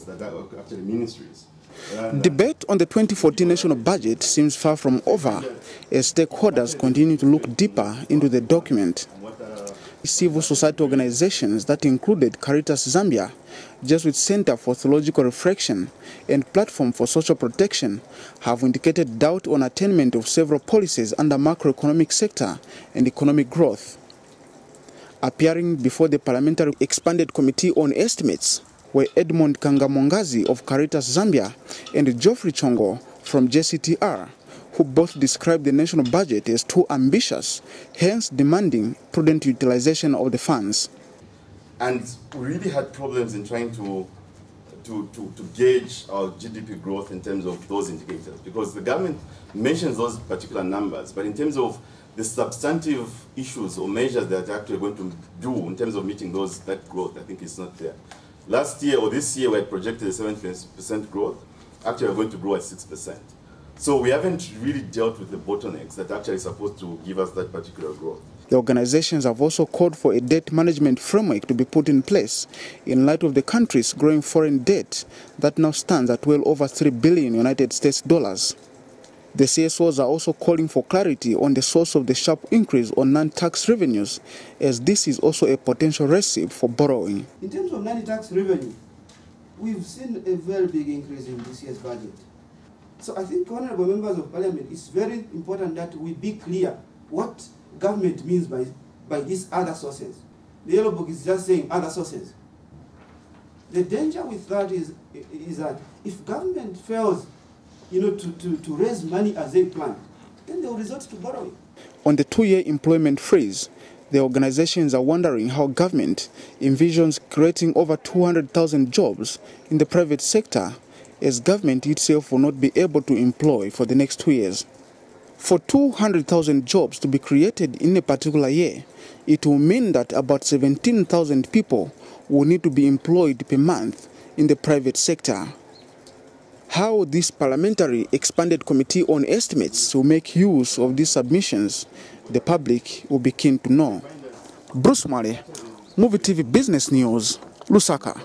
departments that are actually ministries. Debate on the 2014 national budget seems far from over as stakeholders continue to look deeper into the document. Civil society organizations that included Caritas Zambia, Jesuit Center for Theological Reflection, and Platform for Social Protection have indicated doubt on attainment of several policies under macroeconomic sector and economic growth. Appearing before the Parliamentary Expanded Committee on Estimates were Edmond Kangamongazi of Caritas Zambia and Geoffrey Chongo from JCTR, who both described the national budget as too ambitious, hence demanding prudent utilization of the funds. And we really had problems in trying to gauge our GDP growth in terms of those indicators, because the government mentions those particular numbers, but in terms of the substantive issues or measures that they're actually going to do in terms of meeting that growth, I think it's not there. Last year or this year, we had projected a 7% growth. Actually, we're going to grow at 6%. So we haven't really dealt with the bottlenecks that are actually supposed to give us that particular growth. The organizations have also called for a debt management framework to be put in place in light of the country's growing foreign debt that now stands at well over $3 billion United States dollars. The CSOs are also calling for clarity on the source of the sharp increase on non-tax revenues, as this is also a potential recipe for borrowing. In terms of non-tax revenue, we've seen a very big increase in this year's budget. So I think, honorable members of parliament, it's very important that we be clear what government means by these other sources. The Yellow Book is just saying other sources. The danger with that is that if government fails to raise money as they plan, then they will resort to borrowing. On the 2-year employment freeze, the organizations are wondering how government envisions creating over 200,000 jobs in the private sector, as government itself will not be able to employ for the next 2 years. For 200,000 jobs to be created in a particular year, it will mean that about 17,000 people will need to be employed per month in the private sector. How this Parliamentary Expanded Committee on Estimates will make use of these submissions, the public will be keen to know. Bruce Male, Muvi TV Business News, Lusaka.